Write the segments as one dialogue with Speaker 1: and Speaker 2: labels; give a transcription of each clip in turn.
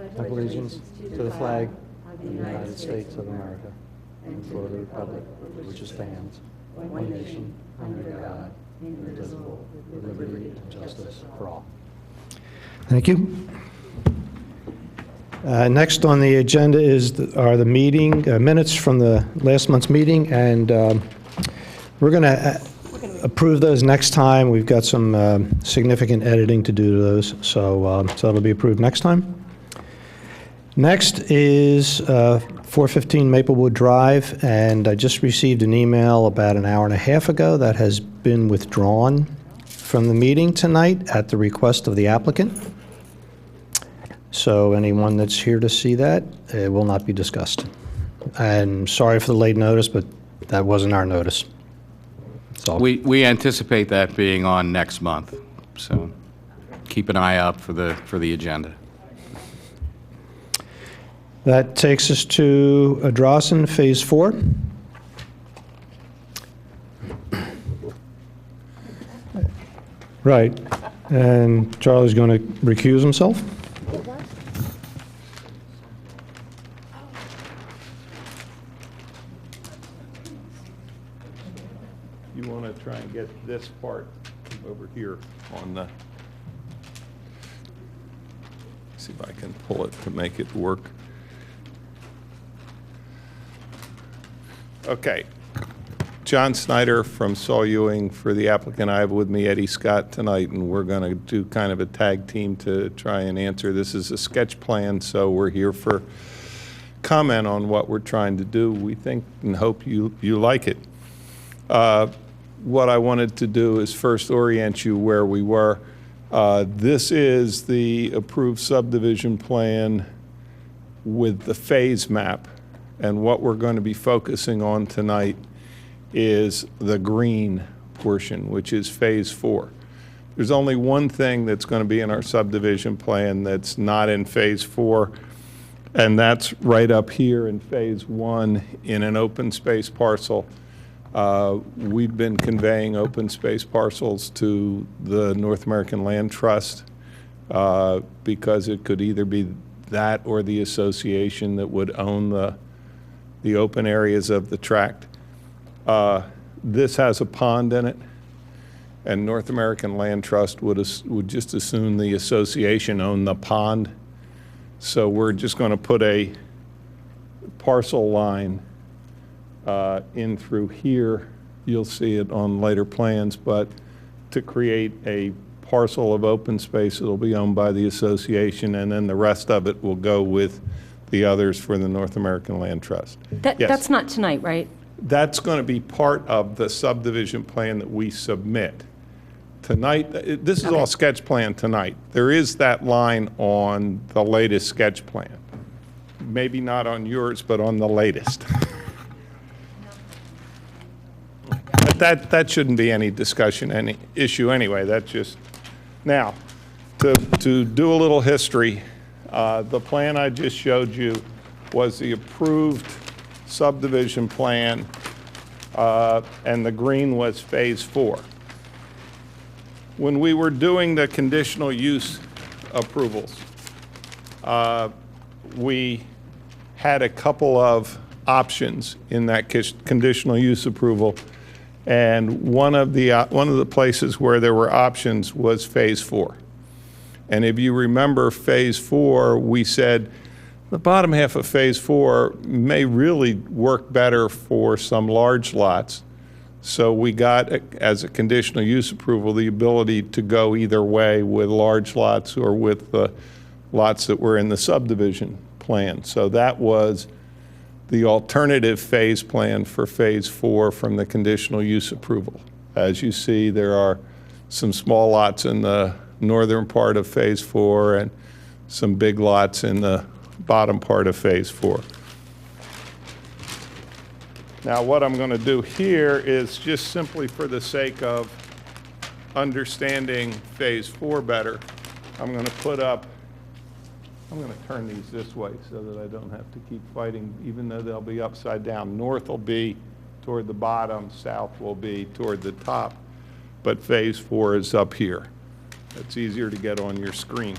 Speaker 1: of allegiance to the flag of the United States of America and for the republic which stands, one nation, under God, indivisible, with liberty and justice for all. Thank you. Next on the agenda are the meeting minutes from the last month's meeting, and we're going to approve those next time. We've got some significant editing to do to those, so that'll be approved next time. Next is 415 Maplewood Drive, and I just received an email about an hour and a half ago that has been withdrawn from the meeting tonight at the request of the applicant. So anyone that's here to see that, it will not be discussed. And sorry for the late notice, but that wasn't our notice. So
Speaker 2: We anticipate that being on next month, so keep an eye out for the agenda.
Speaker 1: that takes us to Adrasen Phase 4. Right, and Charlie's going to recuse himself.
Speaker 3: You want to try and get this part over here on the, see if I can pull it to make it work. Okay. John Snyder from Saul Ewing for the applicant. I have with me Eddie Scott tonight, and we're going to do kind of a tag team to try and answer. This is a sketch plan, so we're here for comment on what we're trying to do. We think and hope you like it. What I wanted to do is first orient you where we were. This is the approved subdivision plan with the phase map, and what we're going to be focusing on tonight is the green portion, which is phase 4. There's only one thing that's going to be in our subdivision plan that's not in phase 4, and that's right up here in phase 1 in an open space parcel. We've been conveying open space parcels to the North American Land Trust because it could either be that or the association that would own the open areas of the tract. This has a pond in it, and North American Land Trust would just assume the association owned the pond. So we're just going to put a parcel line in through here. You'll see it on later plans, but to create a parcel of open space that'll be owned by the association, and then the rest of it will go with the others for the North American Land Trust.
Speaker 4: Yes. That's not tonight, right?
Speaker 3: That's going to be part of the subdivision plan that we submit. Tonight, this is all sketch plan tonight. There is that line on the latest sketch plan. Maybe not on yours, but on the latest. But that shouldn't be any discussion, any issue anyway. That's just, now, to do a little history, the plan I just showed you was the approved subdivision plan, and the green was phase 4. When we were doing the conditional use approvals, we had a couple of options in that conditional use approval, and one of the places where there were options was phase 4. And if you remember phase 4, we said the bottom half of phase 4 may really work better for some large lots. So we got, as a conditional use approval, the ability to go either way with large lots or with the lots that were in the subdivision plan. So that was the alternative phase plan for phase 4 from the conditional use approval. As you see, there are some small lots in the northern part of phase 4 and some big lots in the bottom part of phase 4. Now what I'm going to do here is just simply for the sake of understanding phase 4 better, I'm going to turn these this way so that I don't have to keep fighting, even though they'll be upside down. North will be toward the bottom, south will be toward the top, but phase 4 is up here. It's easier to get on your screen.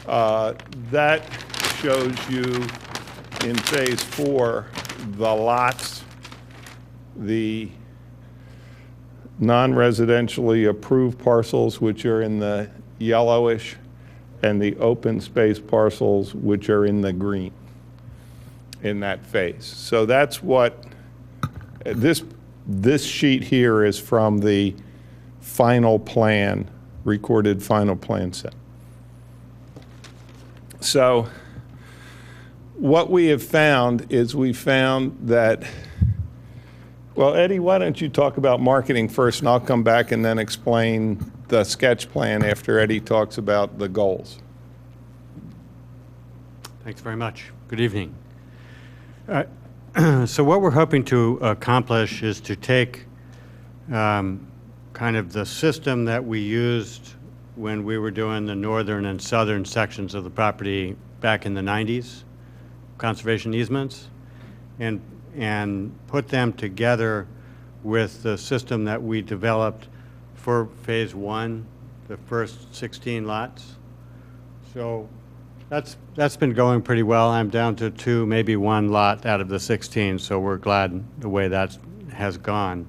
Speaker 3: That shows you in Phase 4 the lots, the non-residentially approved parcels, which are in the yellowish, and the open space parcels, which are in the green in that phase. So that's what, this sheet here is from the final plan, recorded final plan set. So what we have found is we found that, well, Eddie, why don't you talk about marketing first, and I'll come back and then explain the sketch plan after Eddie talks about the goals.
Speaker 5: Thanks very much. Good evening. So what we're hoping to accomplish is to take kind of the system that we used when we were doing the northern and southern sections of the property back in the 90s, conservation easements, and put them together with the system that we developed for Phase 1, the first 16 lots. So that's been going pretty well. I'm down to 2, maybe 1 lot out of the 16, so we're glad the way that has gone.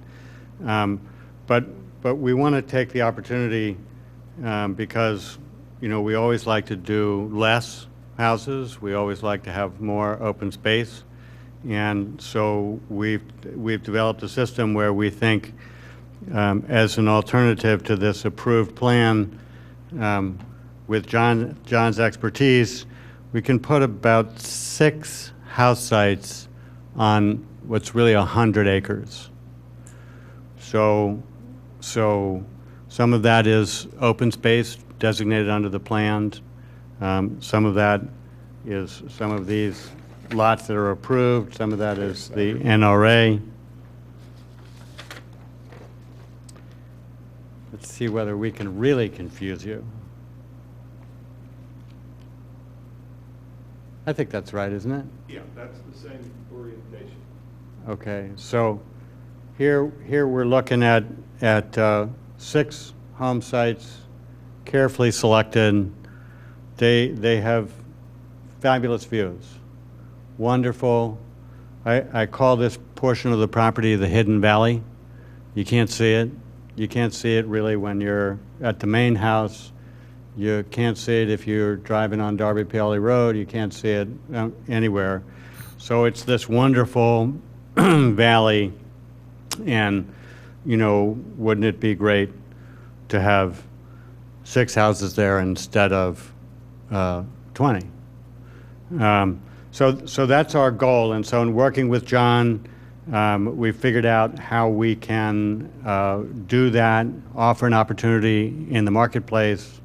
Speaker 5: But we want to take the opportunity because, you know, we always like to do less houses. We always like to have more open space. And so we've developed a system where we think, as an alternative to this approved plan, with John's expertise, we can put about 6 house sites on what's really 100 acres. So some of that is open space designated under the plan. Some of that is some of these lots that are approved. Some of that is the NRA. Let's see whether we can really confuse you. I think that's right, isn't it?
Speaker 3: Yeah, that's the same orientation.
Speaker 5: Okay, so here we're looking at 6 home sites, carefully selected. They have fabulous views, wonderful. I call this portion of the property the hidden valley. You can't see it. You can't see it really when you're at the main house. You can't see it if you're driving on Darby Paley Road. You can't see it anywhere. So it's this wonderful valley, and, you know, wouldn't it be great to have 6 houses there instead of 20? So that's our goal. And so in working with John, we figured out how we can do that, offer an opportunity in the marketplace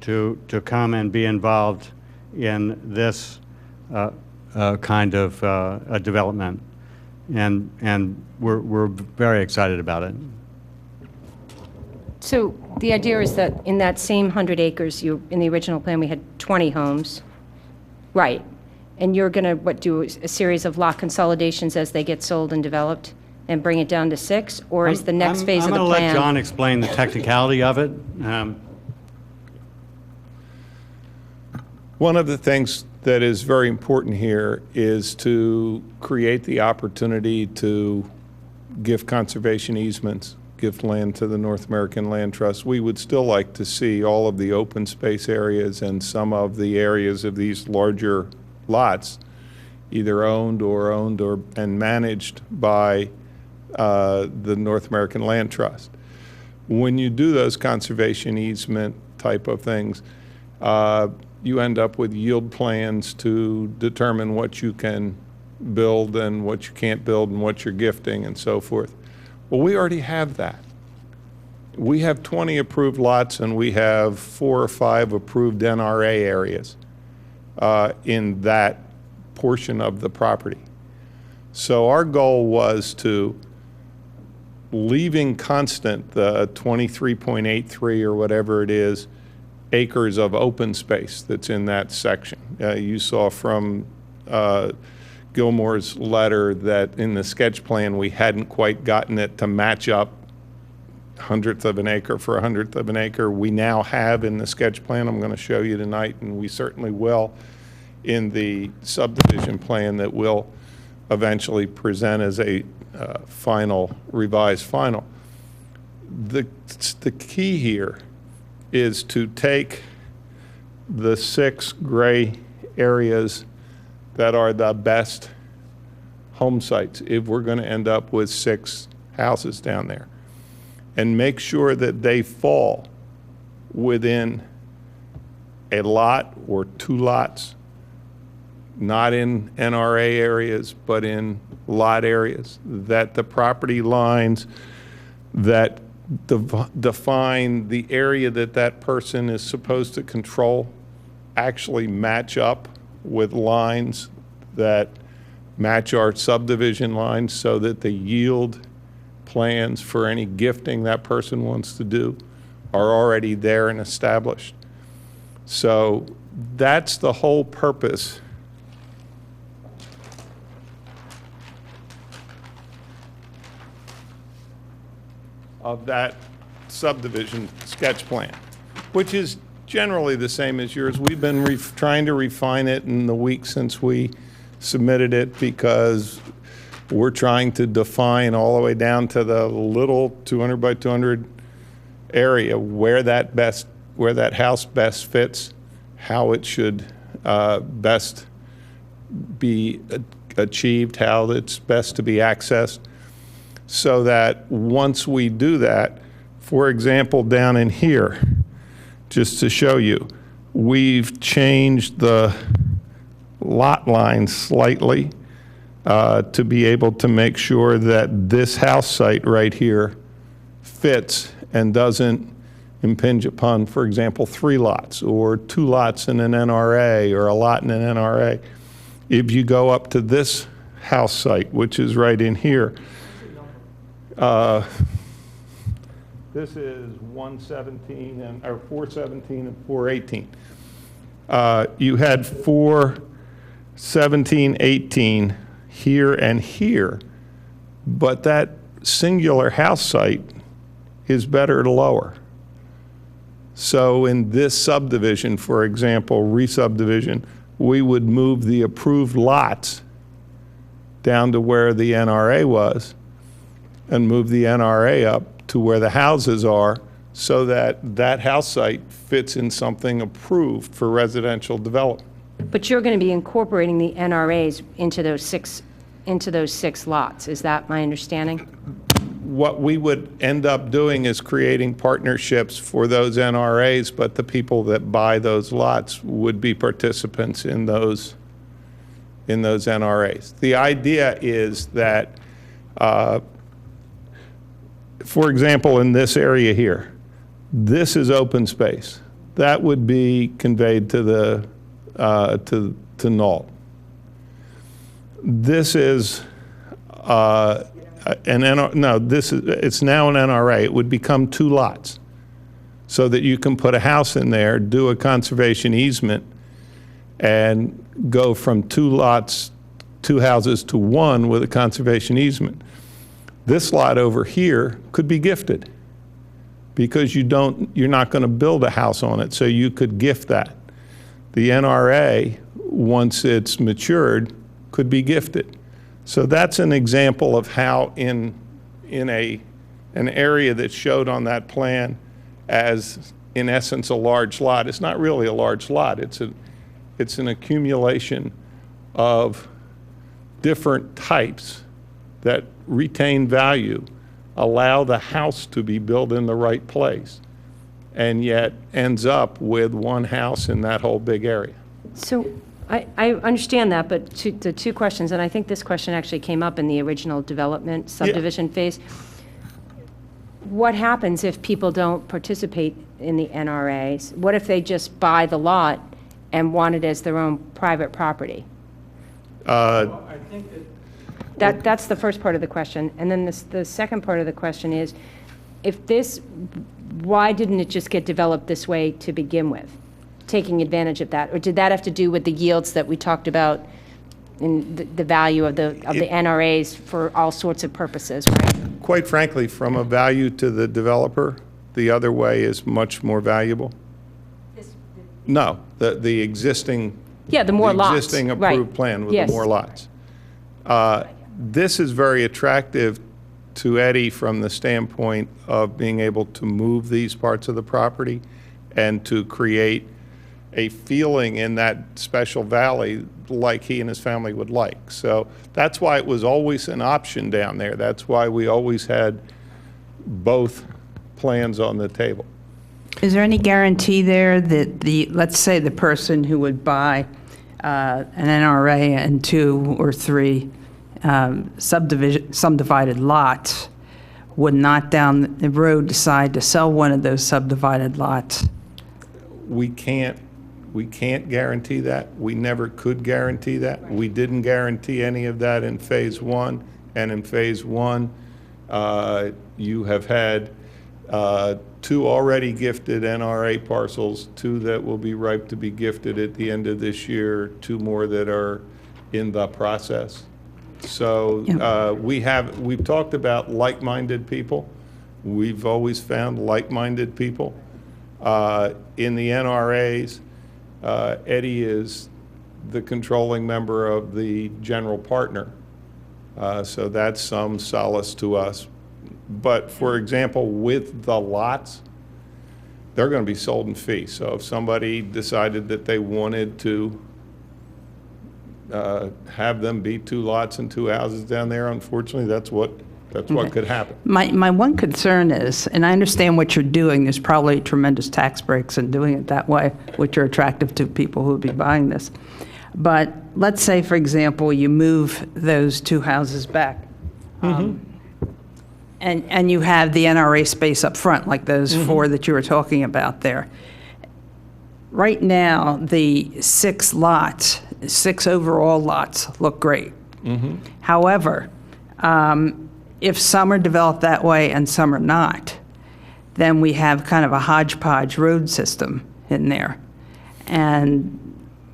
Speaker 5: to come and be involved in this kind of a development. And we're very excited about it.
Speaker 4: So the idea is that in that same 100 acres, in the original plan, we had 20 homes, right? And you're going to, do a series of lot consolidations as they get sold and developed and bring it down to 6? Or is the next phase of the plan?
Speaker 5: I'm going to let John explain the technicality of it.
Speaker 3: One of the things that is very important here is to create the opportunity to give conservation easements, give land to the North American Land Trust. We would still like to see all of the open space areas and some of the areas of these larger lots either owned and managed by the North American Land Trust. When you do those conservation easement type of things, you end up with yield plans to determine what you can build and what you can't build and what you're gifting and so forth. Well, we already have that. We have 20 approved lots and we have 4 or 5 approved NRA areas in that portion of the property. So our goal was to, leaving constant the 23.83 or whatever it is, acres of open space that's in that section. You saw from Gilmore's letter that in the sketch plan we hadn't quite gotten it to match up hundredth of an acre for a hundredth of an acre. We now have in the sketch plan I'm going to show you tonight, and we certainly will in the subdivision plan that we'll eventually present as a revised final. The key here is to take the 6 gray areas that are the best home sites, if we're going to end up with 6 houses down there, and make sure that they fall within a lot or 2 lots, not in NRA areas, but in lot areas, that the property lines that define the area that that person is supposed to control actually match up with lines that match our subdivision lines, so that the yield plans for any gifting that person wants to do are already there and established. So that's the whole purpose of that subdivision sketch plan, which is generally the same as yours. We've been trying to refine it in the week since we submitted it, because we're trying to define all the way down to the little 200 by 200 area where that house best fits, how it should best be achieved, how it's best to be accessed, so that once we do that, for example, down in here, just to show you, we've changed the lot line slightly to be able to make sure that this house site right here fits and doesn't impinge upon, for example, 3 lots or 2 lots in an NRA or a lot in an NRA. If you go up to this house site, which is right in here, this is 117 or 417 and 418. You had 417, 18 here and here, but that singular house site is better to lower. So in this subdivision, for example, re-subdivision, we would move the approved lots down to where the NRA was and move the NRA up to where the houses are, so that that house site fits in something approved for residential development.
Speaker 4: But you're going to be incorporating the NRAs into those 6 lots. Is that my understanding?
Speaker 3: What we would end up doing is creating partnerships for those NRAs, but the people that buy those lots would be participants in those NRAs. The idea is that, for example, in this area here, this is open space. That would be conveyed to the to Knoll. This is it's now an NRA. It would become 2 lots, so that you can put a house in there, do a conservation easement, and go from 2 lots, 2 houses to 1 with a conservation easement. This lot over here could be gifted, because you're not going to build a house on it, so you could gift that. The NRA, once it's matured, could be gifted. So that's an example of how in an area that's showed on that plan as, in essence, a large lot. It's not really a large lot. It's an accumulation of different types that retain value, allow the house to be built in the right place, and yet ends up with 1 house in that whole big area.
Speaker 4: So I understand that, but the 2 questions, and I think this question actually came up in the original development subdivision phase. What happens if people don't participate in the NRAs? What if they just buy the lot and want it as their own private property?
Speaker 5: I think
Speaker 4: That's the first part of the question. And then the second part of the question is, why didn't it just get developed this way to begin with, taking advantage of that? Or did that have to do with the yields that we talked about in the value of the NRAs for all sorts of purposes, right?
Speaker 3: Quite frankly, from a value to the developer, the other way is much more valuable. No, the existing.
Speaker 4: Yeah, the more lots.
Speaker 3: The existing
Speaker 4: right.
Speaker 3: approved plan with
Speaker 4: Yes.
Speaker 3: the more lots. This is very attractive to Eddie from the standpoint of being able to move these parts of the property and to create a feeling in that special valley like he and his family would like. So that's why it was always an option down there. That's why we always had both plans on the table.
Speaker 6: Is there any guarantee there that let's say the person who would buy an NRA and 2 or 3 subdivided lots would not down the road decide to sell one of those subdivided lots?
Speaker 3: We can't guarantee that. We never could guarantee that. We didn't guarantee any of that in phase 1. And in phase 1, you have had 2 already gifted NRA parcels, 2 that will be ripe to be gifted at the end of this year, 2 more that are in the process. So we've talked about like-minded people. We've always found like-minded people. In the NRAs, Eddie is the controlling member of the general partner. So that's some solace to us. But for example, with the lots, they're going to be sold in fee. So if somebody decided that they wanted to have them be 2 lots and 2 houses down there, unfortunately, that's what could happen.
Speaker 6: My one concern is, and I understand what you're doing, there's probably tremendous tax breaks in doing it that way, which are attractive to people who would be buying this. But let's say, for example, you move those 2 houses back. And you have the NRA space up front, like those 4 that you were talking about there. Right now, the 6 overall lots look great. However, if some are developed that way and some are not, then we have kind of a hodgepodge road system in there. And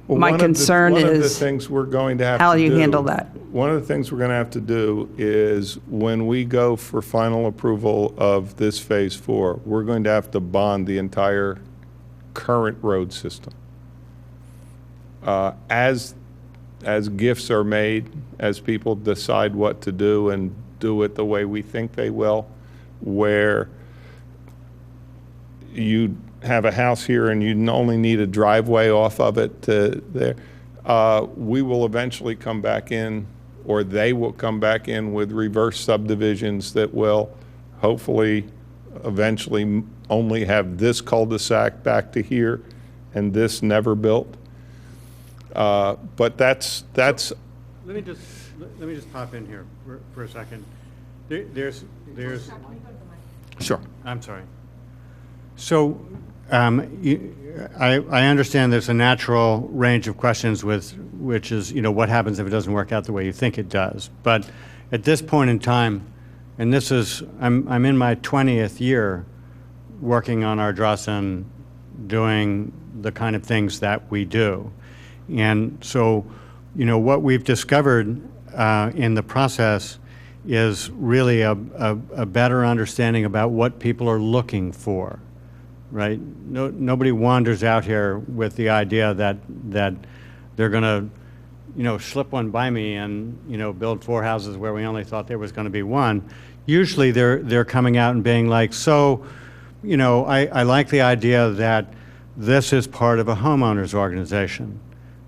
Speaker 6: my concern
Speaker 3: one of the
Speaker 6: is,
Speaker 3: things we're going to have
Speaker 6: how
Speaker 3: to
Speaker 6: do you
Speaker 3: do-
Speaker 6: handle that?
Speaker 3: One of the things we're going to have to do is when we go for final approval of this phase 4, we're going to have to bond the entire current road system. As gifts are made, as people decide what to do and do it the way we think they will, where you have a house here and you only need a driveway off of it to there, we will eventually come back in, or they will come back in with reverse subdivisions that will hopefully eventually only have this cul-de-sac back to here and this never built. But that's.
Speaker 5: Let me just pop in here for a second. There's.
Speaker 3: Sure.
Speaker 5: I'm sorry. So, I understand there's a natural range of questions which is, what happens if it doesn't work out the way you think it does. But at this point in time, and this is, I'm in my 20th year working on Ardrossan, doing the kind of things that we do. And so, what we've discovered in the process is really a better understanding about what people are looking for. Right? Nobody wanders out here with the idea that they're going to, slip one by me and, build 4 houses where we only thought there was going to be 1. Usually they're coming out and being like, so, I like the idea that this is part of a homeowners organization.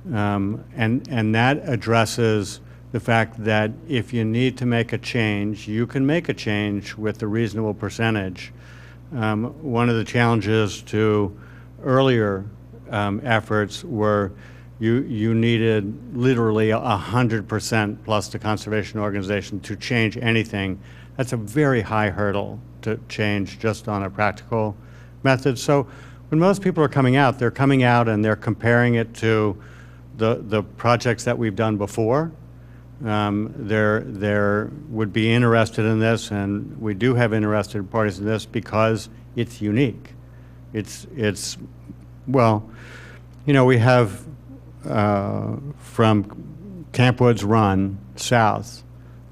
Speaker 5: And that addresses the fact that if you need to make a change, you can make a change with a reasonable percentage. One of the challenges to earlier efforts were you needed literally 100% plus the conservation organization to change anything. That's a very high hurdle to change just on a practical method. So when most people are coming out, they're coming out and they're comparing it to the projects that we've done before. There would be interested in this, and we do have interested parties in this because it's unique. Well, we have from Camp Woods Run south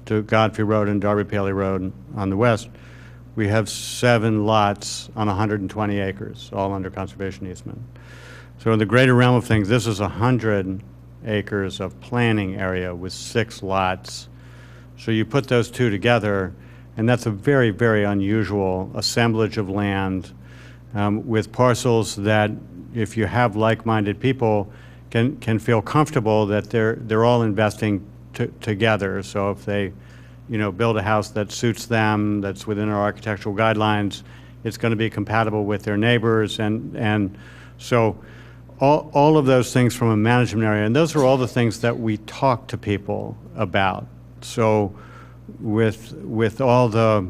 Speaker 5: to Godfrey Road and Darby Paley Road on the west, we have 7 lots on 120 acres, all under conservation easement. So in the greater realm of things, this is 100 acres of planning area with 6 lots. So you put those two together, and that's a very, very unusual assemblage of land with parcels that, if you have like-minded people, can feel comfortable that they're all investing together. So if they, build a house that suits them, that's within our architectural guidelines, it's going to be compatible with their neighbors, and so all of those things from a management area, and those are all the things that we talk to people about. So with all the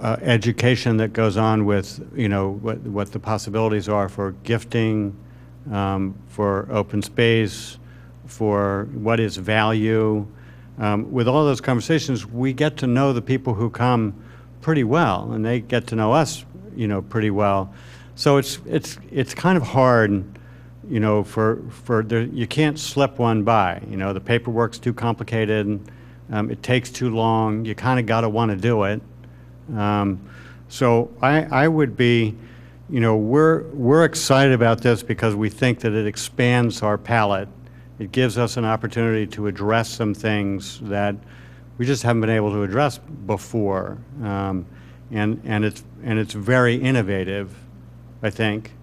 Speaker 5: education that goes on with, what the possibilities are for gifting, for open space, for what is value. With all those conversations, we get to know the people who come pretty well, and they get to know us, pretty well. So it's kind of hard, you can't slip one by. The paperwork's too complicated, it takes too long. You kind of got to want to do it. So I would be, we're excited about this because we think that it expands our palette. It gives us an opportunity to address some things that we just haven't been able to address before, and it's very innovative, I think.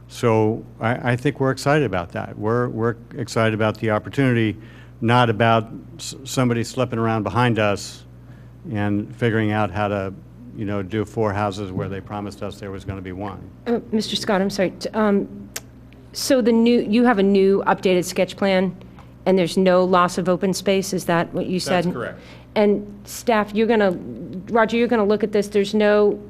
Speaker 5: So I think we're excited about that. We're excited about the opportunity, not about somebody slipping around behind us and figuring out how to, do 4 houses where they promised us there was going to be 1.
Speaker 4: Mr. Scott, I'm sorry. So you have a new updated sketch plan, and there's no loss of open space? Is that what you said?
Speaker 3: That's correct.
Speaker 4: And staff, Roger, you're gonna look at this. There's no,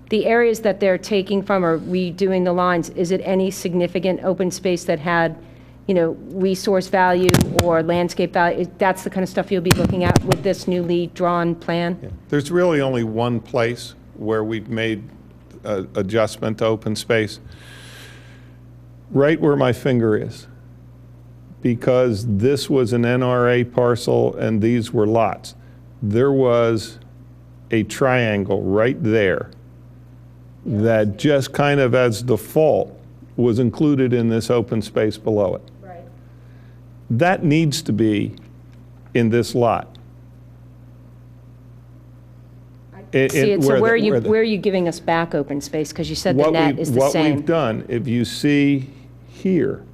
Speaker 4: the areas that they're taking from or redoing the lines, is it any significant open space that had, resource value or landscape value? That's the kind of stuff you'll be looking at with this newly drawn plan?
Speaker 3: Yeah. There's really only one place where we've made adjustment to open space. Right where my finger is, because this was an NRA parcel and these were lots. There was a triangle right there that just kind of as default was included in this open space below it.
Speaker 4: Right.
Speaker 3: That needs to be in this lot.
Speaker 4: So where are you giving us back open space? Because you said the net is the same.
Speaker 3: What we've done, if you see here,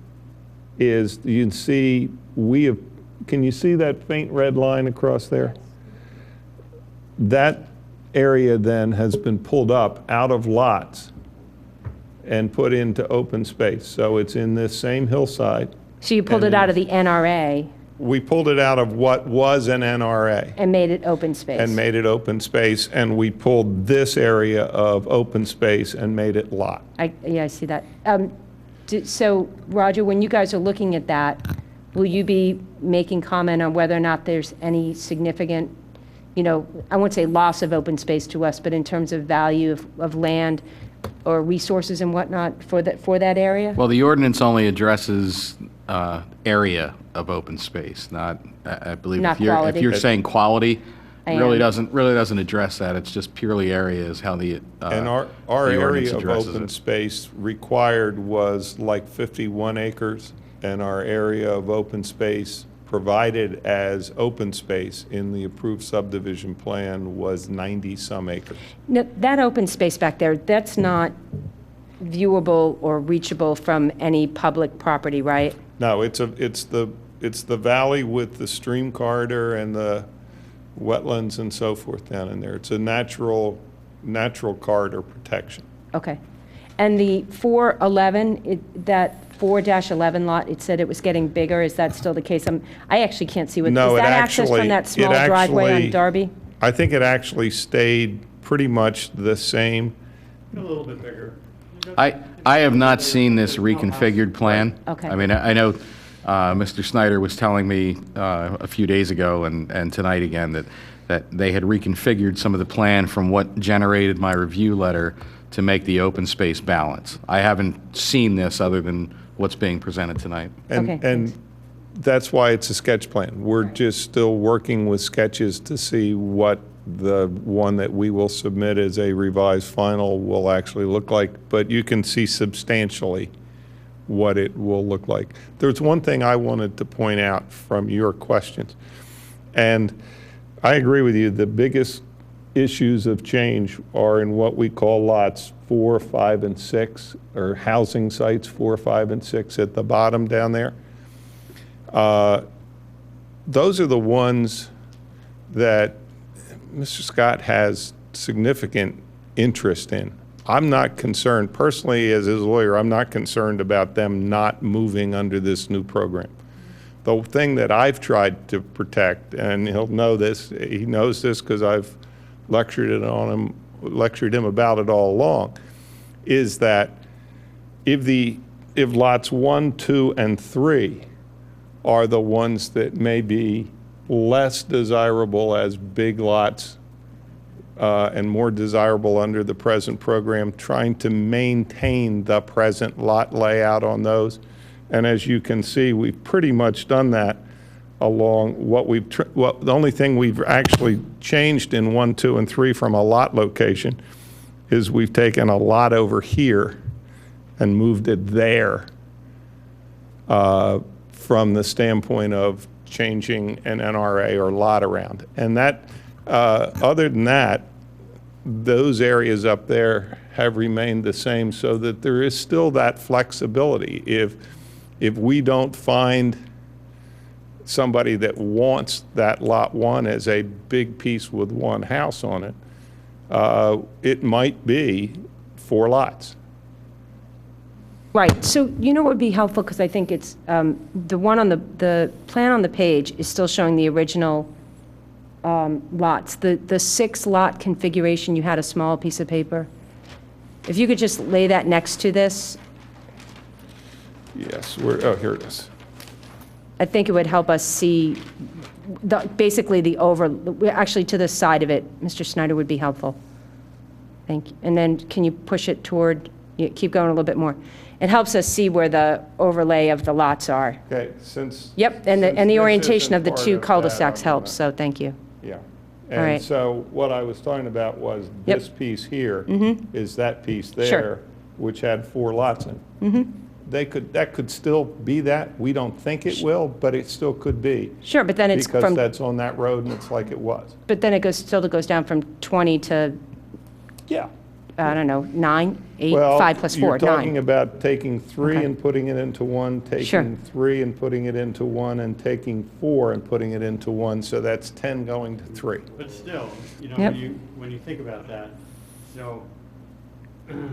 Speaker 3: is you can see can you see that faint red line across there? That area then has been pulled up out of lots and put into open space. So it's in this same hillside.
Speaker 4: So you pulled it out of the NRA?
Speaker 3: We pulled it out of what was an NRA.
Speaker 4: And made it open space?
Speaker 3: And made it open space, and we pulled this area of open space and made it lot.
Speaker 4: Yeah, I see that. So, Roger, when you guys are looking at that, will you be making comment on whether or not there's any significant, I won't say loss of open space to us, but in terms of value of land or resources and whatnot for that area?
Speaker 2: Well, the ordinance only addresses area of open space, not, I believe,
Speaker 4: Not
Speaker 2: if you're
Speaker 4: quality.
Speaker 2: saying quality,
Speaker 4: I
Speaker 2: really
Speaker 4: am.
Speaker 2: doesn't address that. It's just purely area is how the
Speaker 3: And our
Speaker 2: the
Speaker 3: area
Speaker 2: ordinance
Speaker 3: of
Speaker 2: addresses
Speaker 3: open
Speaker 2: it.
Speaker 3: space required was like 51 acres, and our area of open space provided as open space in the approved subdivision plan was 90-some acres.
Speaker 4: No, that open space back there, that's not viewable or reachable from any public property, right?
Speaker 3: No, it's the valley with the stream corridor and the wetlands and so forth down in there. It's a natural corridor protection.
Speaker 4: Okay. And the 411, that 4-11 lot, it said it was getting bigger. Is that still the case? I actually can't see what,
Speaker 3: No,
Speaker 4: is
Speaker 3: it
Speaker 4: that access from
Speaker 3: actually-
Speaker 4: that small
Speaker 3: it
Speaker 4: driveway on
Speaker 3: actually-
Speaker 4: Darby?
Speaker 3: I think it actually stayed pretty much the same.
Speaker 5: A little bit bigger.
Speaker 2: I have not seen this reconfigured plan.
Speaker 4: Okay.
Speaker 2: I mean, I know Mr. Snyder was telling me a few days ago and tonight again that they had reconfigured some of the plan from what generated my review letter to make the open space balance. I haven't seen this other than what's being presented tonight.
Speaker 3: And,
Speaker 4: Okay,
Speaker 3: and
Speaker 4: thanks.
Speaker 3: that's why it's a sketch plan. We're just still working with sketches to see what the one that we will submit as a revised final will actually look like, but you can see substantially what it will look like. There's one thing I wanted to point out from your questions, and I agree with you. The biggest issues of change are in what we call lots 4, 5, and 6, or housing sites 4, 5, and 6 at the bottom down there. Those are the ones that Mr. Scott has significant interest in. I'm not concerned, personally, as his lawyer, I'm not concerned about them not moving under this new program. The thing that I've tried to protect, and he'll know this, he knows this because I've lectured him about it all along, is that if lots 1, 2, and 3 are the ones that may be less desirable as big lots and more desirable under the present program, trying to maintain the present lot layout on those. And as you can see, we've pretty much done that along the only thing we've actually changed in 1, 2, and 3 from a lot location is we've taken a lot over here and moved it there from the standpoint of changing an NRA or lot around. And that, other than that, those areas up there have remained the same, so that there is still that flexibility. If we don't find somebody that wants that lot 1 as a big piece with one house on it, it might be 4 lots.
Speaker 4: Right, so you know what would be helpful, because I think it's, the one on the plan on the page is still showing the original lots. The 6-lot configuration, you had a small piece of paper. If you could just lay that next to this,
Speaker 3: Yes, oh, here it is.
Speaker 4: I think it would help us see, basically actually to the side of it, Mr. Snyder, would be helpful. Thank you. And then can you push it toward, keep going a little bit more. It helps us see where the overlay of the lots are.
Speaker 3: Okay, since.
Speaker 4: Yep, and
Speaker 3: since
Speaker 4: the
Speaker 3: this
Speaker 4: orientation
Speaker 3: isn't
Speaker 4: of the
Speaker 3: part
Speaker 4: 2
Speaker 3: of that,
Speaker 4: cul-de-sacs
Speaker 3: I'm
Speaker 4: helps,
Speaker 3: gonna-
Speaker 4: so thank you.
Speaker 3: Yeah.
Speaker 4: All
Speaker 3: And
Speaker 4: right.
Speaker 3: so what I was talking about was
Speaker 4: Yep.
Speaker 3: this piece here is that piece there,
Speaker 4: Sure.
Speaker 3: which had 4 lots in it. That could still be that. We don't think it will, but it still could be.
Speaker 4: Sure, but then it's
Speaker 3: Because
Speaker 4: from,
Speaker 3: that's on that road and it's like it was.
Speaker 4: but then it still goes down from 20 to,
Speaker 3: Yeah.
Speaker 4: I don't know, 9, 8,
Speaker 3: Well,
Speaker 4: 5 plus 4,
Speaker 3: you're talking
Speaker 4: 9.
Speaker 3: about taking 3
Speaker 4: Okay.
Speaker 3: and putting it into 1,
Speaker 4: Sure.
Speaker 3: taking 3 and putting it into 1, and taking 4 and putting it into 1, so that's 10 going to 3.
Speaker 5: But still, you know,
Speaker 4: Yep.
Speaker 5: when you think about that, so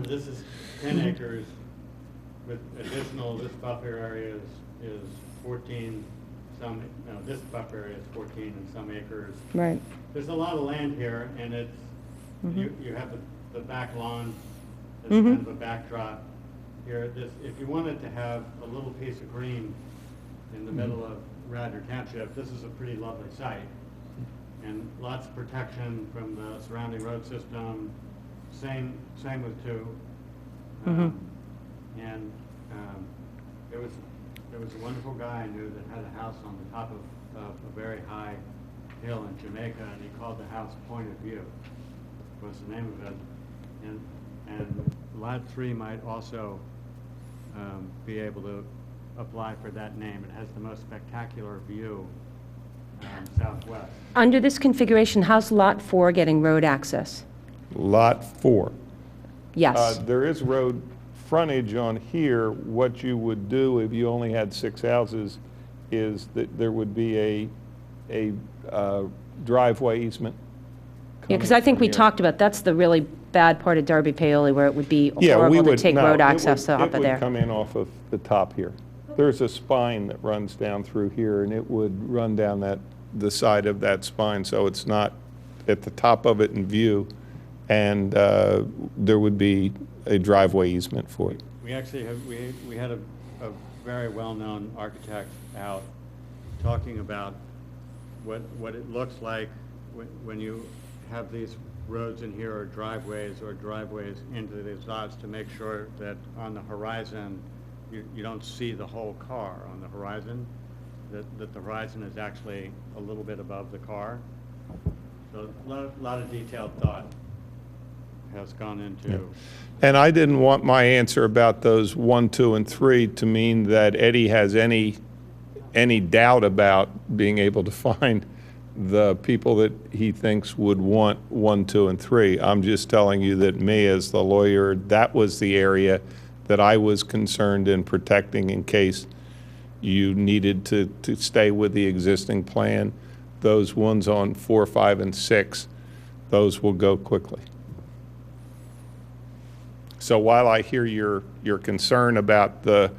Speaker 5: this is 10 acres with additional, this buffer area is 14, this buffer area is 14 and some acres.
Speaker 4: Right.
Speaker 5: There's a lot of land here, and it's, you have the back lawn, it's
Speaker 4: Mm-hmm.
Speaker 5: kind of a backdrop here. If you wanted to have a little piece of green in the middle of Radnor Township, this is a pretty lovely site. And lots of protection from the surrounding road system, same with 2. And there was a wonderful guy I knew that had a house on the top of a very high hill in Jamaica, and he called the house Point of View, was the name of it. And Lot 3 might also be able to apply for that name. It has the most spectacular view southwest.
Speaker 4: Under this configuration, how's Lot 4 getting road access?
Speaker 3: Lot 4.
Speaker 4: Yes.
Speaker 3: There is road frontage on here. What you would do if you only had 6 houses is that there would be a driveway easement.
Speaker 4: Yeah, because I think we
Speaker 3: coming from here.
Speaker 4: talked about, that's the really bad part of Darby Paoli, where it would be
Speaker 3: Yeah, we
Speaker 4: horrible to
Speaker 3: would,
Speaker 4: take
Speaker 3: no,
Speaker 4: road
Speaker 3: it
Speaker 4: access
Speaker 3: would-
Speaker 4: off of
Speaker 3: It
Speaker 4: there.
Speaker 3: would come in off of the top here. There's a spine that runs down through here, and it would run down the side of that spine, so it's not at the top of it in view, and there would be a driveway easement for it.
Speaker 5: We actually we had a very well-known architect out talking about what it looks like when you have these roads in here or driveways into these lots, to make sure that on the horizon you don't see the whole car on the horizon, that the horizon is actually a little bit above the car. So a lot of detailed thought has gone into.
Speaker 3: And I didn't want my answer about those 1, 2, and 3 to mean that Eddie has any doubt about being able to find the people that he thinks would want 1, 2, and 3. I'm just telling you that me, as the lawyer, that was the area that I was concerned in protecting in case you needed to stay with the existing plan. Those ones on 4, 5, and 6, those will go quickly. So while I hear your concern about the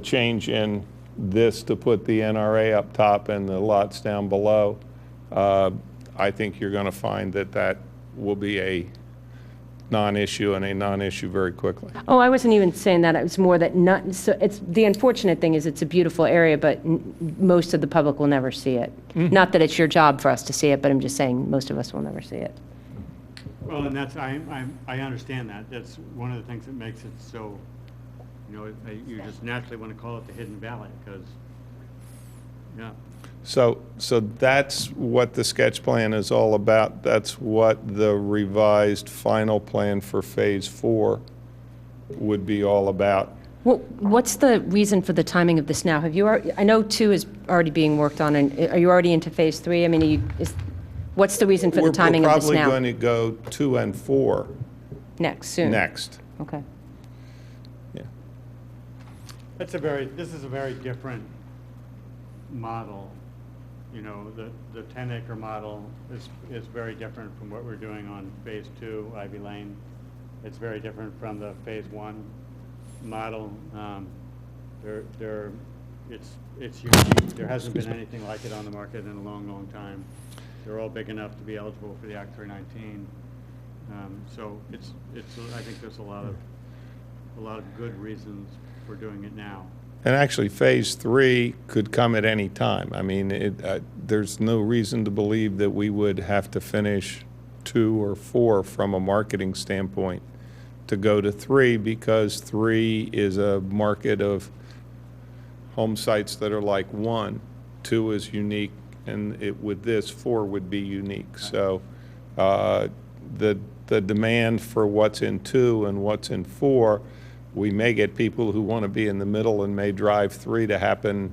Speaker 3: change in this to put the NRA up top and the lots down below, I think you're going to find that that will be a non-issue and a non-issue very quickly.
Speaker 4: Oh, I wasn't even saying that. It was more that so it's, the unfortunate thing is it's a beautiful area, but most of the public will never see it. Not that it's your job for us to see it, but I'm just saying most of us will never see it.
Speaker 5: Well, and that's, I understand that. That's one of the things that makes it so, you know, you just naturally want to call it the Hidden Valley, because, yeah.
Speaker 3: So that's what the sketch plan is all about. That's what the revised final plan for Phase 4 would be all about.
Speaker 4: Well, what's the reason for the timing of this now? Have you already, I know 2 is already being worked on, and are you already into Phase 3? I mean, what's the reason for the timing of this now?
Speaker 3: We're probably going to go 2 and 4
Speaker 4: soon.
Speaker 3: next.
Speaker 4: Okay.
Speaker 3: Yeah.
Speaker 5: This is a very different model. You know, the 10-acre model is very different from what we're doing on Phase 2, Ivy Lane. It's very different from the Phase 1 model. It's unique. There hasn't been anything like it on the market in a long, long time. They're all big enough to be eligible for the Act 319. So I think there's a lot of good reasons for doing it now.
Speaker 3: And actually, Phase 3 could come at any time. I mean, there's no reason to believe that we would have to finish 2 or 4 from a marketing standpoint to go to 3, because 3 is a market of home sites that are like 1. 2 is unique, and with this, 4 would be unique. So the demand for what's in 2 and what's in 4, we may get people who want to be in the middle and may drive 3 to happen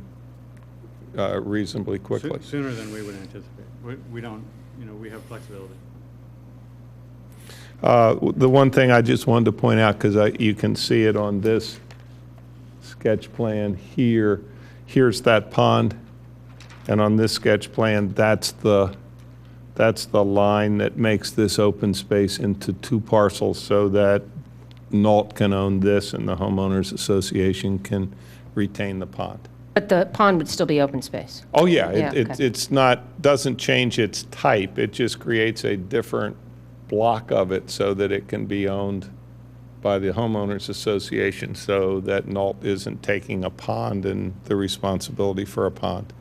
Speaker 3: reasonably quickly.
Speaker 5: Sooner than we would anticipate. We don't, you know, we have flexibility.
Speaker 3: The one thing I just wanted to point out, because you can see it on this sketch plan here, here's that pond, and on this sketch plan, that's the line that makes this open space into 2 parcels, so that NALT can own this and the homeowners association can retain the pond.
Speaker 4: But the pond would still be open space.
Speaker 3: Oh yeah,
Speaker 4: okay.
Speaker 3: it's not, doesn't change its type. It just creates a different block of it so that it can be owned by the homeowners association, so that NALT isn't taking a pond and the responsibility for a pond.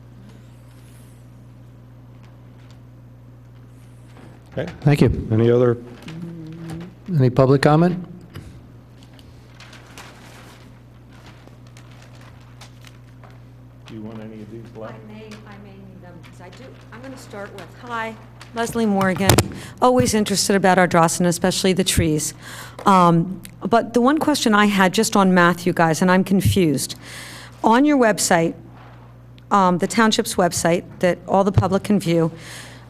Speaker 3: Okay.
Speaker 1: Thank you. Any public comment?
Speaker 3: Do you want any of these left?
Speaker 7: I may need them, because I do. I'm going to start with, hi, Leslie Morgan. Always interested about Ardrossan, especially the trees. But the one question I had just on math, you guys, and I'm confused. On your website, the township's website that all the public can view,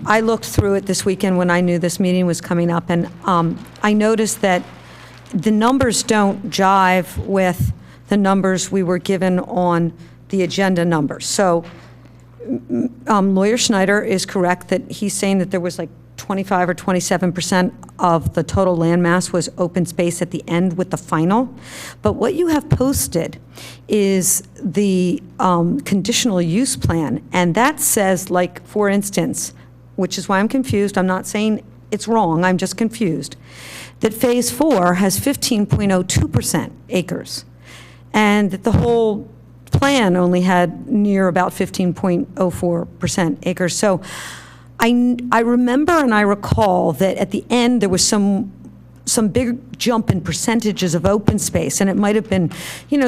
Speaker 7: I looked through it this weekend when I knew this meeting was coming up, and I noticed that the numbers don't jive with the numbers we were given on the agenda numbers. So Lawyer Schneider is correct that he's saying that there was like 25 or 27% of the total land mass was open space at the end with the final. But what you have posted is the conditional use plan, and that says, like, for instance, which is why I'm confused, I'm not saying it's wrong, I'm just confused, that Phase 4 has 15.02% acres, and that the whole plan only had near about 15.04% acres. So I remember and I recall that at the end there was some some big jump in percentages of open space, and it might have been,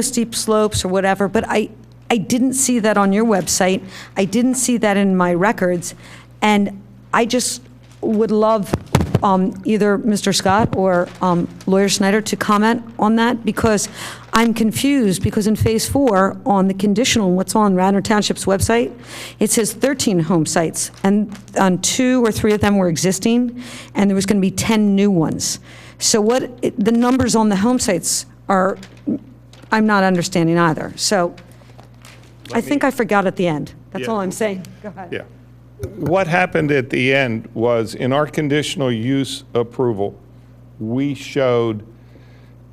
Speaker 7: steep slopes or whatever, but I didn't see that on your website. I didn't see that in my records, and I just would love either Mr. Scott or Lawyer Snyder to comment on that, because I'm confused, because in Phase 4, on the conditional, what's on Radnor Township's website, it says 13 home sites, and on 2 or 3 of them were existing, and there was going to be 10 new ones. So the numbers on the home sites are, I'm not understanding either. So I think I forgot at the end. That's all I'm saying. Go ahead.
Speaker 3: Yeah. What happened at the end was, in our conditional use approval, we showed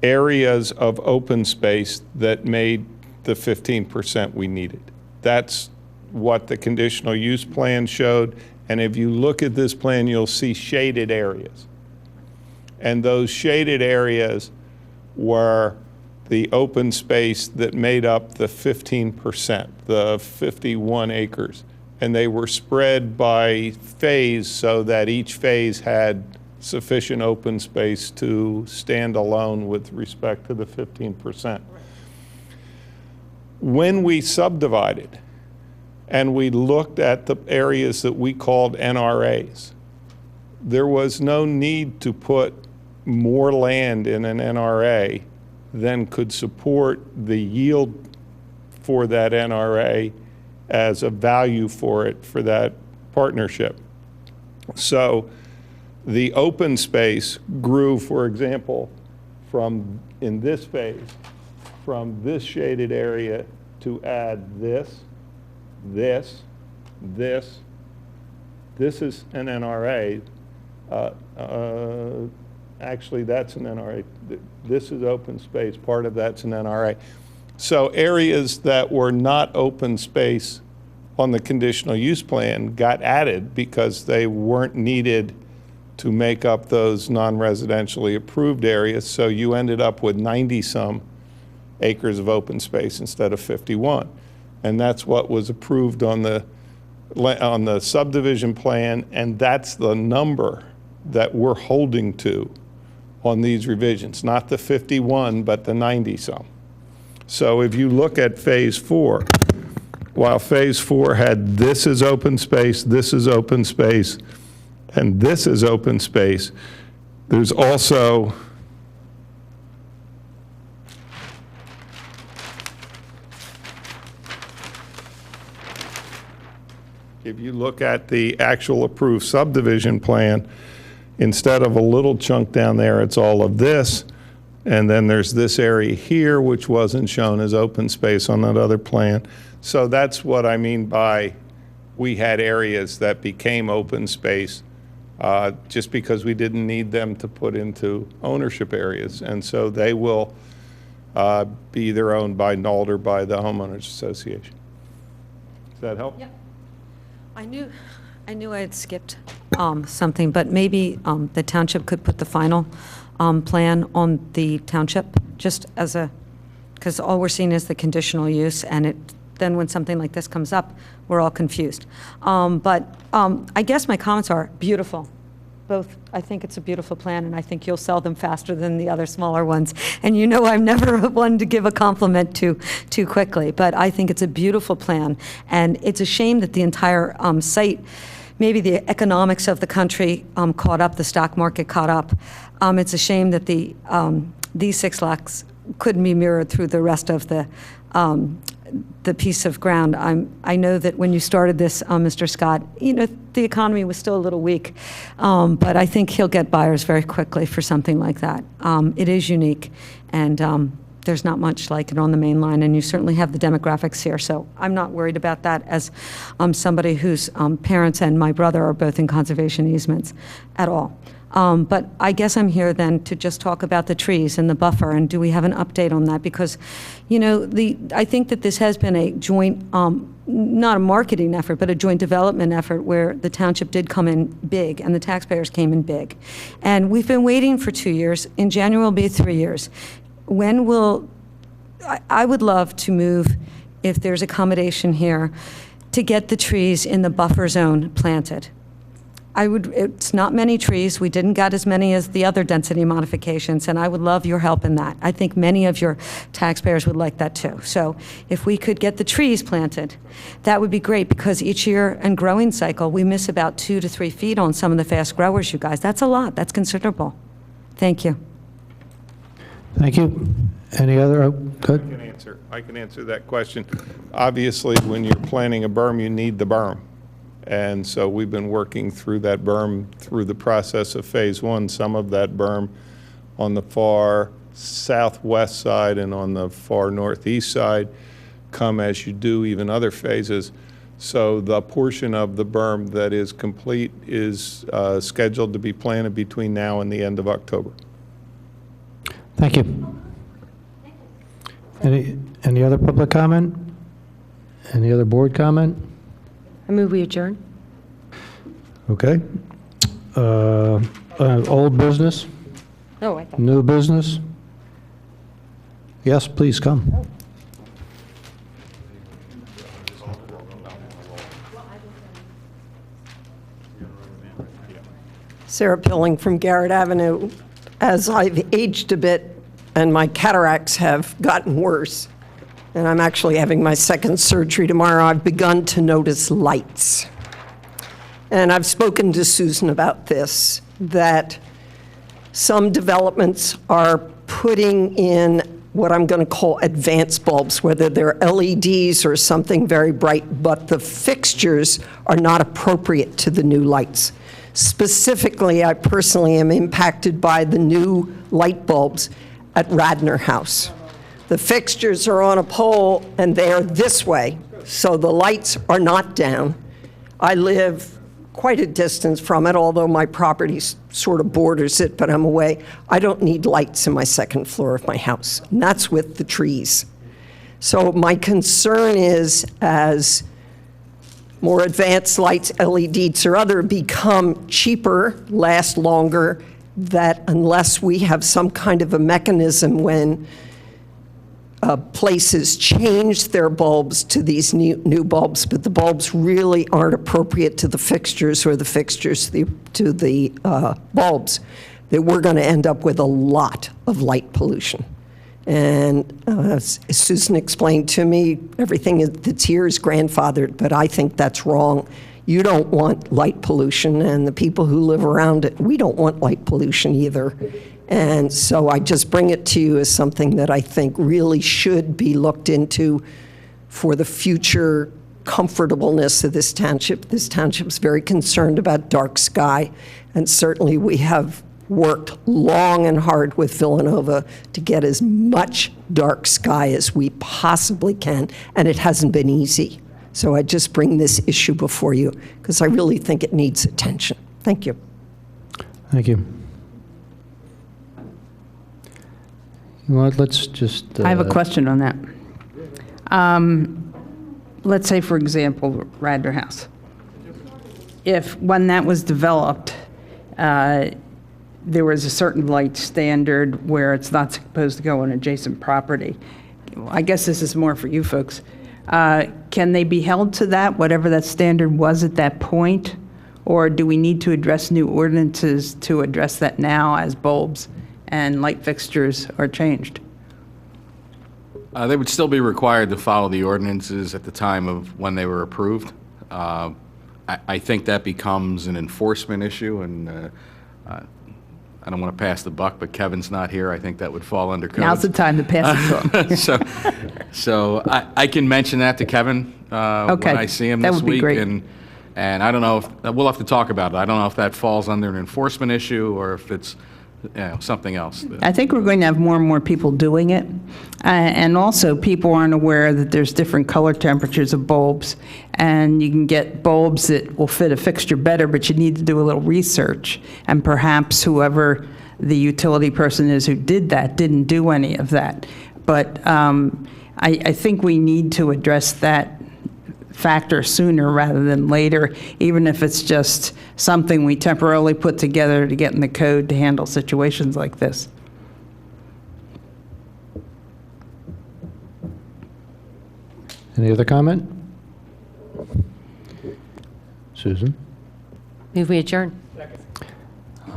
Speaker 3: areas of open space that made the 15% we needed. That's what the conditional use plan showed. And if you look at this plan, you'll see shaded areas. And those shaded areas were the open space that made up the 15%, the 51 acres. And they were spread by phase so that each phase had sufficient open space to stand alone with respect to the 15%. When we subdivided and we looked at the areas that we called NRAs, there was no need to put more land in an NRA than could support the yield for that NRA as a value for it for that partnership. So the open space grew, for example, from, in this phase, from this shaded area to add this. This is an NRA. Actually, that's an NRA. This is open space. Part of that's an NRA. So areas that were not open space on the conditional use plan got added because they weren't needed to make up those non-residentially approved areas. So you ended up with 90-some acres of open space instead of 51. And that's what was approved on the subdivision plan, and that's the number that we're holding to on these revisions, not the 51, but the 90-some. So if you look at Phase 4, while Phase 4 had this is open space, this is open space, and this is open space, there's also if you look at the actual approved subdivision plan, instead of a little chunk down there, it's all of this. And then there's this area here, which wasn't shown as open space on that other plan. So that's what I mean by we had areas that became open space just because we didn't need them to put into ownership areas. And so they will be either owned by NALD or by the homeowners association. Does that help?
Speaker 7: Yep. I knew I had skipped something, but maybe the township could put the final plan on the township, just as a, because all we're seeing is the conditional use, and then when something like this comes up, we're all confused. But I guess my comments are beautiful. Both, I think it's a beautiful plan, and I think you'll sell them faster than the other smaller ones. And you know I'm never one to give a compliment too quickly, but I think it's a beautiful plan. And it's a shame that the entire site, maybe the economics of the country caught up, the stock market caught up. It's a shame that these 6 lots couldn't be mirrored through the rest of the piece of ground. I know that when you started this, Mr. Scott, the economy was still a little weak, but I think he'll get buyers very quickly for something like that. It is unique, and there's not much like it on the main line, and you certainly have the demographics here, so I'm not worried about that as somebody whose parents and my brother are both in conservation easements at all. But I guess I'm here then to just talk about the trees and the buffer, and do we have an update on that? Because, I think that this has been a joint, not a marketing effort, but a joint development effort where the township did come in big and the taxpayers came in big. And we've been waiting for 2 years. In January will be 3 years. When will, I would love to move, if there's accommodation here, to get the trees in the buffer zone planted. it's not many trees. We didn't get as many as the other density modifications, and I would love your help in that. I think many of your taxpayers would like that too. So if we could get the trees planted, that would be great, because each year and growing cycle, we miss about 2 to 3 feet on some of the fast growers, you guys. That's a lot. That's considerable. Thank you.
Speaker 1: Thank you. Any other, good?
Speaker 3: I can answer that question. Obviously, when you're planting a berm, you need the berm. And so we've been working through that berm through the process of phase one. Some of that berm on the far southwest side and on the far northeast side come as you do even other phases. So the portion of the berm that is complete is scheduled to be planted between now and the end of October.
Speaker 1: Thank you. Any other public comment? Any other board comment?
Speaker 4: I move we adjourn.
Speaker 1: Okay. Old business?
Speaker 4: Oh, I thought.
Speaker 1: New business? Yes, please come.
Speaker 8: Sarah Pilling from Garrett Avenue. As I've aged a bit and my cataracts have gotten worse, and I'm actually having my second surgery tomorrow, I've begun to notice lights. And I've spoken to Susan about this, that some developments are putting in what I'm going to call advanced bulbs, whether they're LEDs or something very bright, but the fixtures are not appropriate to the new lights. Specifically, I personally am impacted by the new light bulbs at Radnor House. The fixtures are on a pole and they're this way, so the lights are not down. I live quite a distance from it, although my property sort of borders it, but I'm away. I don't need lights in my second floor of my house, and that's with the trees. So my concern is, as more advanced lights, LEDs or other, become cheaper, last longer, that unless we have some kind of a mechanism when places change their bulbs to these new bulbs, but the bulbs really aren't appropriate to the fixtures or the fixtures to the bulbs, that we're going to end up with a lot of light pollution. And as Susan explained to me, everything that's here is grandfathered, but I think that's wrong. You don't want light pollution, and the people who live around it, we don't want light pollution either. And so I just bring it to you as something that I think really should be looked into for the future comfortableness of this township. This township's very concerned about dark sky, and certainly we have worked long and hard with Villanova to get as much dark sky as we possibly can, and it hasn't been easy. So I just bring this issue before you because I really think it needs attention. Thank you.
Speaker 1: Thank you. You know what, let's just...
Speaker 6: I have a question on that. Let's say, for example, Radnor House. If, when that was developed, there was a certain light standard where it's not supposed to go on adjacent property. I guess this is more for you folks. Can they be held to that, whatever that standard was at that point? Or do we need to address new ordinances to address that now as bulbs and light fixtures are changed?
Speaker 2: They would still be required to follow the ordinances at the time of when they were approved. I think that becomes an enforcement issue, and I don't want to pass the buck, but Kevin's not here. I think that would fall under code.
Speaker 6: Now's the time to pass it to him.
Speaker 2: so I can mention that to Kevin
Speaker 6: Okay.
Speaker 2: when I see him
Speaker 6: That
Speaker 2: this
Speaker 6: would be
Speaker 2: week.
Speaker 6: great.
Speaker 2: And I don't know if, we'll have to talk about it. I don't know if that falls under an enforcement issue or if it's something else.
Speaker 6: I think we're going to have more and more people doing it. And also, people aren't aware that there's different color temperatures of bulbs. And you can get bulbs that will fit a fixture better, but you need to do a little research. And perhaps whoever the utility person is who did that didn't do any of that. But I think we need to address that factor sooner rather than later, even if it's just something we temporarily put together to get in the code to handle situations like this.
Speaker 1: Any other comment? Susan?
Speaker 9: Move we adjourn.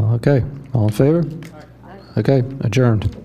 Speaker 1: Okay, all in favor? Okay, adjourned.